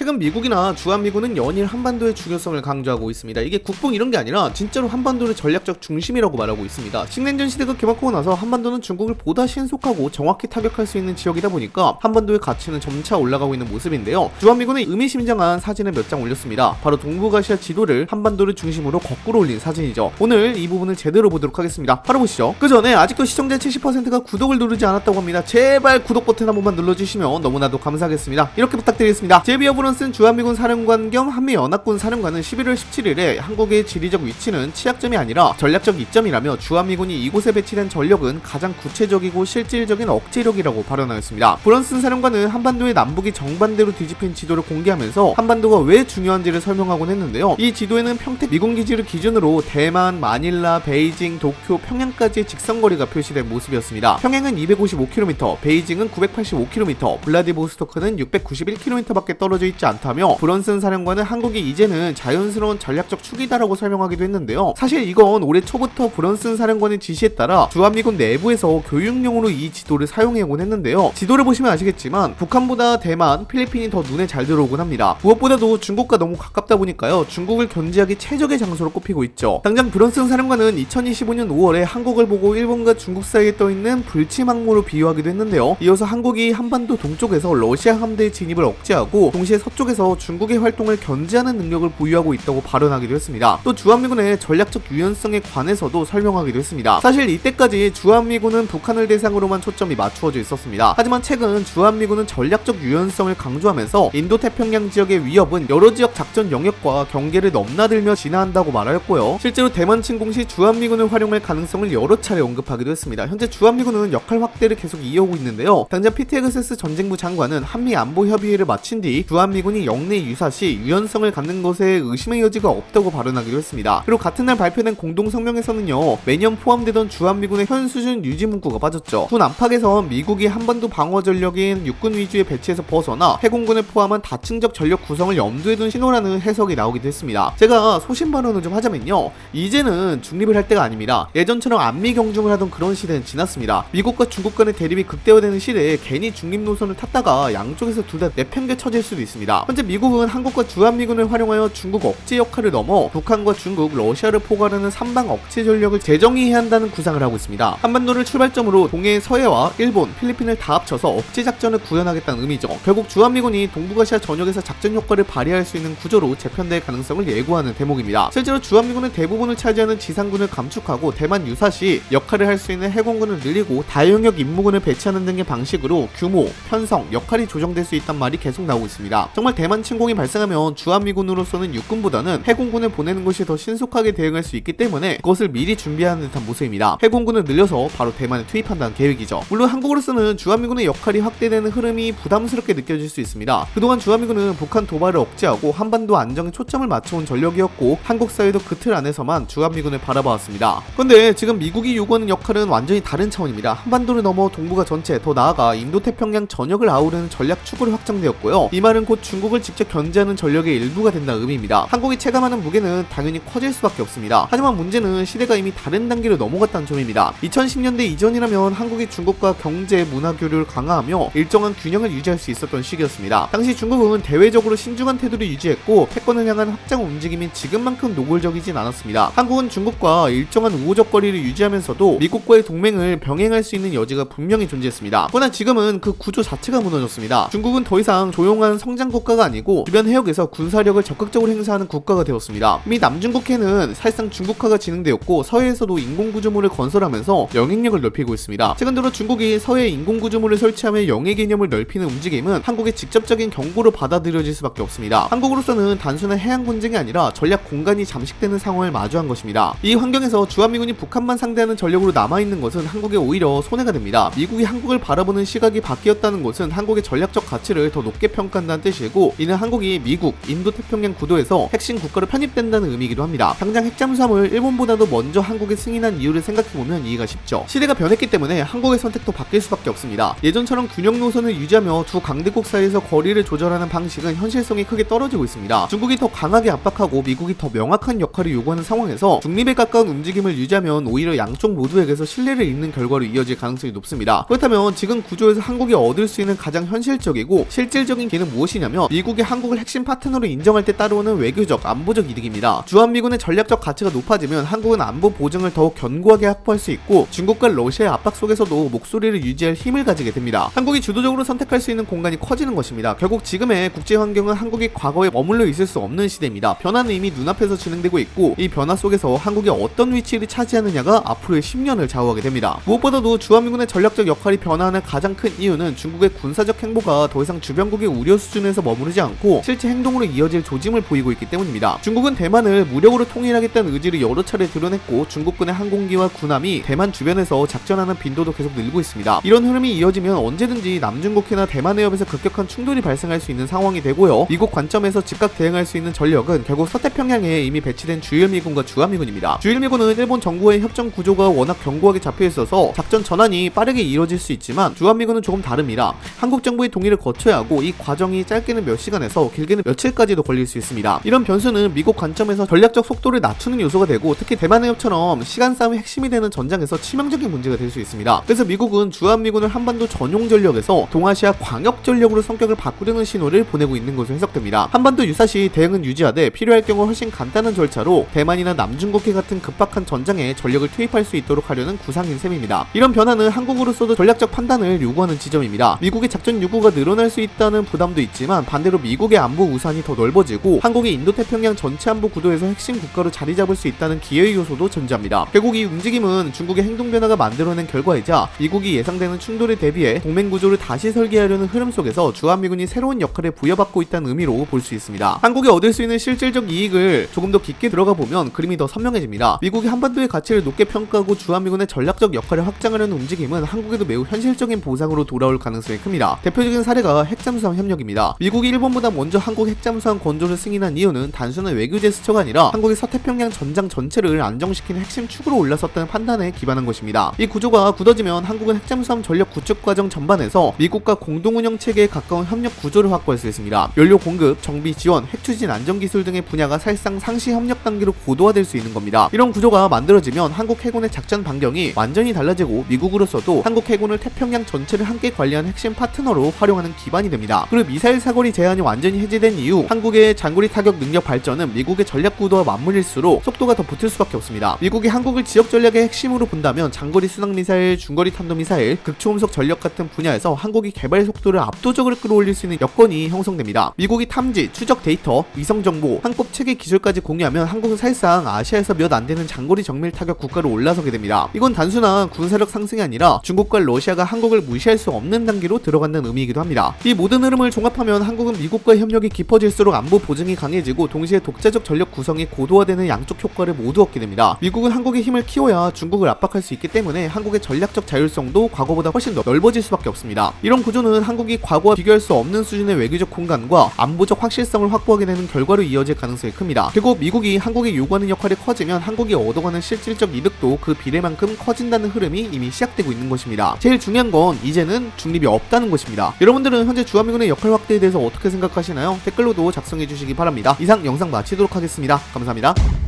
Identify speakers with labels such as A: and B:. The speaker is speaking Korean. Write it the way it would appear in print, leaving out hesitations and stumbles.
A: 최근 미국이나 주한미군은 연일 한반도의 중요성을 강조하고 있습니다. 이게 국뽕 이런 게 아니라 진짜로 한반도를 전략적 중심이라고 말하고 있습니다. 신냉전 시대가 개막하고 나서 한반도는 중국을 보다 신속하고 정확히 타격할 수 있는 지역이다 보니까 한반도의 가치는 점차 올라가고 있는 모습인데요. 주한미군은 의미심장한 사진을 몇 장 올렸습니다. 바로 동북아시아 지도를 한반도를 중심으로 거꾸로 올린 사진이죠. 오늘 이 부분을 제대로 보도록 하겠습니다. 바로 보시죠. 그 전에 아직도 시청자 70%가 구독을 누르지 않았다고 합니다. 제발 구독 버튼 한 번만 눌러주시면 너무나도 감사하겠습니다. 이렇게 부탁드리겠습니다. 제비 어브런슨 주한미군 사령관 겸 한미연합군 사령관은 11월 17일에 한국의 지리적 위치는 취약점이 아니라 전략적 이점이라며 주한미군이 이곳에 배치된 전력은 가장 구체적이고 실질적인 억제력이라고 발언하였습니다. 브런슨 사령관은 한반도의 남북이 정반대로 뒤집힌 지도를 공개하면서 한반도가 왜 중요한지를 설명하곤 했는데요. 이 지도에는 평택 미군기지를 기준으로 대만, 마닐라, 베이징, 도쿄, 평양까지의 직선거리가 표시된 모습이었습니다. 평양은 255km, 베이징은 985km, 블라디보스토크는 691km밖에 떨어져 있지 않다며 브런슨 사령관은 한국이 이제는 자연스러운 전략적 축이다라고 설명하기도 했는데요. 사실 이건 올해 초부터 브런슨 사령관의 지시에 따라 주한미군 내부에서 교육용으로 이 지도를 사용해오곤 했는데요. 지도를 보시면 아시겠지만 북한보다 대만, 필리핀이 더 눈에 잘 들어오곤 합니다. 무엇보다도 중국과 너무 가깝다 보니까요. 중국을 견제하기 최적의 장소로 꼽히고 있죠. 당장 브런슨 사령관은 2025년 5월에 한국을 보고 일본과 중국 사이에 떠있는 불치망모로 비유하기도 했는데요. 이어서 한국이 한반도 동쪽에서 러시아 함대의 진입을 억제하고 동시에 서쪽에서 중국의 활동을 견제하는 능력을 보유하고 있다고 발언하기도 했습니다. 또 주한미군의 전략적 유연성에 관해서도 설명하기도 했습니다. 사실 이때까지 주한미군은 북한을 대상으로만 초점이 맞추어져 있었습니다. 하지만 최근 주한미군은 전략적 유연성을 강조하면서 인도태평양 지역의 위협은 여러 지역 작전 영역과 경계를 넘나들며 진화한다고 말하였고요. 실제로 대만 침공 시 주한미군을 활용할 가능성을 여러 차례 언급하기도 했습니다. 현재 주한미군은 역할 확대를 계속 이어오고 있는데요. 당장 피테그세스 전쟁부 장관은 한미 안보 협의회를 마친 뒤 주한미군이 영내 유사시 유연성을 갖는 것에 의심의 여지가 없다고 발언하기도 했습니다. 그리고 같은 날 발표된 공동성명에서는요. 매년 포함되던 주한미군의 현 수준 유지 문구가 빠졌죠. 군 안팎에서 미국이 한반도 방어 전력인 육군 위주의 배치에서 벗어나 해공군을 포함한 다층적 전력 구성을 염두에 둔 신호라는 해석이 나오기도 했습니다. 제가 소신 발언을 좀 하자면요. 이제는 중립을 할 때가 아닙니다. 예전처럼 안미 경중을 하던 그런 시대는 지났습니다. 미국과 중국 간의 대립이 극대화되는 시대에 괜히 중립 노선을 탔다가 양쪽에서 둘 다 내팽개쳐질 수도 있습니다. 현재 미국은 한국과 주한미군을 활용하여 중국 억제 역할을 넘어 북한과 중국, 러시아를 포괄하는 삼방 억제 전력을 재정의해야 한다는 구상을 하고 있습니다. 한반도를 출발점으로 동해 서해와 일본, 필리핀을 다 합쳐서 억제 작전을 구현하겠다는 의미죠. 결국 주한미군이 동북아시아 전역에서 작전 효과를 발휘할 수 있는 구조로 재편될 가능성을 예고하는 대목입니다. 실제로 주한미군은 대부분을 차지하는 지상군을 감축하고 대만 유사시 역할을 할 수 있는 해공군을 늘리고 다영역 임무군을 배치하는 등의 방식으로 규모, 편성, 역할이 조정될 수 있단 말이 계속 나오고 있습니다. 정말 대만 침공이 발생하면 주한미군으로서는 육군보다는 해공군을 보내는 것이 더 신속하게 대응할 수 있기 때문에 그것을 미리 준비하는 듯한 모습입니다. 해공군을 늘려서 바로 대만에 투입한다는 계획이죠. 물론 한국으로서는 주한미군의 역할이 확대되는 흐름이 부담스럽게 느껴질 수 있습니다. 그동안 주한미군은 북한 도발을 억제하고 한반도 안정에 초점을 맞춰온 전력이었고 한국 사회도 그 틀 안에서만 주한미군을 바라봐왔습니다. 그런데 지금 미국이 요구하는 역할은 완전히 다른 차원입니다. 한반도를 넘어 동북아 전체, 더 나아가 인도태평양 전역을 아우르는 전략 축으로 확정되었고요. 이 말은 곧 중국을 직접 견제하는 전력의 일부가 된다는 의미입니다. 한국이 체감하는 무게는 당연히 커질 수밖에 없습니다. 하지만 문제는 시대가 이미 다른 단계로 넘어갔다는 점입니다. 2010년대 이전이라면 한국이 중국과 경제, 문화 교류를 강화하며 일정한 균형을 유지할 수 있었던 시기였습니다. 당시 중국은 대외적으로 신중한 태도를 유지했고 패권을 향한 확장 움직임이 지금만큼 노골적이진 않았습니다. 한국은 중국과 일정한 우호적 거리를 유지하면서도 미국과의 동맹을 병행할 수 있는 여지가 분명히 존재했습니다. 그러나 지금은 그 구조 자체가 무너졌습니다. 중국은 더 이상 조용한 성장 국가가 아니고 주변 해역에서 군사력을 적극적으로 행사하는 국가가 되었습니다. 이미 남중국해는 사실상 중국화가 진행되었고 서해에서도 인공구조물을 건설하면서 영향력을 넓히고 있습니다. 최근 들어 중국이 서해에 인공구조물을 설치하며 영해 개념을 넓히는 움직임은 한국의 직접적인 경고로 받아들여질 수밖에 없습니다. 한국으로서는 단순한 해양 분쟁이 아니라 전략 공간이 잠식되는 상황을 마주한 것입니다. 이 환경에서 주한미군이 북한만 상대하는 전력으로 남아있는 것은 한국에 오히려 손해가 됩니다. 미국이 한국을 바라보는 시각이 바뀌었다는 것은 한국의 전략적 가치를 더 높게 평가한다는 뜻이고 이는 한국이 미국, 인도태평양 구도에서 핵심 국가로 편입된다는 의미이기도 합니다. 당장 핵잠수함을 일본보다도 먼저 한국에 승인한 이유를 생각해보면 이해가 쉽죠. 시대가 변했기 때문에 한국의 선택도 바뀔 수밖에 없습니다. 예전처럼 균형 노선을 유지하며 두 강대국 사이에서 거리를 조절하는 방식은 현실성이 크게 떨어지고 있습니다. 중국이 더 강하게 압박하고 미국이 더 명확한 역할을 요구하는 상황에서 중립에 가까운 움직임을 유지하면 오히려 양쪽 모두에게서 신뢰를 잃는 결과로 이어질 가능성이 높습니다. 그렇다면 지금 구조에서 한국이 얻을 수 있는 가장 현실적이고 실질적인 기회는 무엇이냐면 뭐냐면 미국이 한국을 핵심 파트너로 인정할 때 따라오는 외교적, 안보적 이득입니다. 주한미군의 전략적 가치가 높아지면 한국은 안보 보증을 더욱 견고하게 확보할 수 있고 중국과 러시아의 압박 속에서도 목소리를 유지할 힘을 가지게 됩니다. 한국이 주도적으로 선택할 수 있는 공간이 커지는 것입니다. 결국 지금의 국제 환경은 한국이 과거에 머물러 있을 수 없는 시대입니다. 변화는 이미 눈앞에서 진행되고 있고 이 변화 속에서 한국이 어떤 위치를 차지하느냐가 앞으로의 10년을 좌우하게 됩니다. 무엇보다도 주한미군의 전략적 역할이 변화하는 가장 큰 이유는 중국의 군사적 행보가 더 이상 주변국의 우려 수준에서 머무르지 않고 실제 행동으로 이어질 조짐을 보이고 있기 때문입니다. 중국은 대만을 무력으로 통일하겠다는 의지를 여러 차례 드러냈고 중국군의 항공기와 군함이 대만 주변에서 작전하는 빈도도 계속 늘고 있습니다. 이런 흐름이 이어지면 언제든지 남중국해나 대만 해협에서 급격한 충돌이 발생할 수 있는 상황이 되고요. 미국 관점에서 즉각 대응할 수 있는 전력은 결국 서태평양에 이미 배치된 주일미군과 주한미군입니다. 주일미군은 일본 정부와의 협정 구조가 워낙 견고하게 잡혀 있어서 작전 전환이 빠르게 이루어질 수 있지만 주한미군은 조금 다릅니다. 한국 정부의 동의를 거쳐야 하고 이 과정이 짧게는 몇 시간에서 길게는 며칠까지도 걸릴 수 있습니다. 이런 변수는 미국 관점에서 전략적 속도를 낮추는 요소가 되고 특히 대만 해협처럼 시간 싸움의 핵심이 되는 전장에서 치명적인 문제가 될 수 있습니다. 그래서 미국은 주한미군을 한반도 전용 전력에서 동아시아 광역 전력으로 성격을 바꾸려는 신호를 보내고 있는 것으로 해석됩니다. 한반도 유사시 대응은 유지하되 필요할 경우 훨씬 간단한 절차로 대만이나 남중국해 같은 급박한 전장에 전력을 투입할 수 있도록 하려는 구상인 셈입니다. 이런 변화는 한국으로서도 전략적 판단을 요구하는 지점입니다. 미국의 작전 요구가 늘어날 수 있다는 부담도 있지만 반대로 미국의 안보 우산이 더 넓어지고 한국이 인도태평양 전체 안보 구도에서 핵심 국가로 자리 잡을 수 있다는 기회의 요소도 존재합니다. 결국 이 움직임은 중국의 행동 변화가 만들어낸 결과이자 미국이 예상되는 충돌에 대비해 동맹 구조를 다시 설계하려는 흐름 속에서 주한미군이 새로운 역할을 부여받고 있다는 의미로 볼 수 있습니다. 한국이 얻을 수 있는 실질적 이익을 조금 더 깊게 들어가 보면 그림이 더 선명해집니다. 미국이 한반도의 가치를 높게 평가하고 주한미군의 전략적 역할을 확장하려는 움직임은 한국에도 매우 현실적인 보상으로 돌아올 가능성이 큽니다. 대표적인 사례가 핵잠수함 협력입니다. 미국이 일본보다 먼저 한국 핵잠수함 건조를 승인한 이유는 단순한 외교 제스처가 아니라 한국이 서태평양 전장 전체를 안정시키는 핵심 축으로 올라섰다는 판단에 기반한 것입니다. 이 구조가 굳어지면 한국은 핵잠수함 전력 구축 과정 전반에서 미국과 공동운영 체계에 가까운 협력 구조를 확보할 수 있습니다. 연료 공급, 정비 지원, 핵추진 안전기술 등의 분야가 사실상 상시 협력 단계로 고도화될 수 있는 겁니다. 이런 구조가 만들어지면 한국 해군의 작전 반경이 완전히 달라지고 미국으로서도 한국 해군을 태평양 전체를 함께 관리하는 핵심 파트너로 활용하는 기반이 됩니다. 그리고 미사일 사거리 제한이 완전히 해제된 이후 한국의 장거리 타격 능력 발전은 미국의 전략 구도와 맞물릴수록 속도가 더 붙을 수밖에 없습니다. 미국이 한국을 지역 전략의 핵심으로 본다면 장거리 수상 미사일, 중거리 탄도 미사일, 극초음속 전력 같은 분야에서 한국이 개발 속도를 압도적으로 끌어올릴 수 있는 여건이 형성됩니다. 미국이 탐지, 추적 데이터, 위성 정보, 한국 체계 기술까지 공유하면 한국은 사실상 아시아에서 몇 안 되는 장거리 정밀 타격 국가로 올라서게 됩니다. 이건 단순한 군사력 상승이 아니라 중국과 러시아가 한국을 무시할 수 없는 단계로 들어간다는 의미이기도 합니다. 이 모든 흐름을 종합하면 한국은 미국과의 협력이 깊어질수록 안보 보증이 강해지고 동시에 독자적 전력 구성이 고도화되는 양쪽 효과를 모두 얻게 됩니다. 미국은 한국의 힘을 키워야 중국을 압박할 수 있기 때문에 한국의 전략적 자율성도 과거보다 훨씬 더 넓어질 수밖에 없습니다. 이런 구조는 한국이 과거와 비교할 수 없는 수준의 외교적 공간과 안보적 확실성을 확보하게 되는 결과로 이어질 가능성이 큽니다. 결국 미국이 한국에 요구하는 역할이 커지면 한국이 얻어가는 실질적 이득도 그 비례만큼 커진다는 흐름이 이미 시작되고 있는 것입니다. 제일 중요한 건 이제는 중립이 없다는 것입니다. 여러분들은 현재 주한미군의 역할 확대에 대해서 어떻게 생각하시나요? 댓글로도 작성해 주시기 바랍니다. 이상 영상 마치도록 하겠습니다. 감사합니다.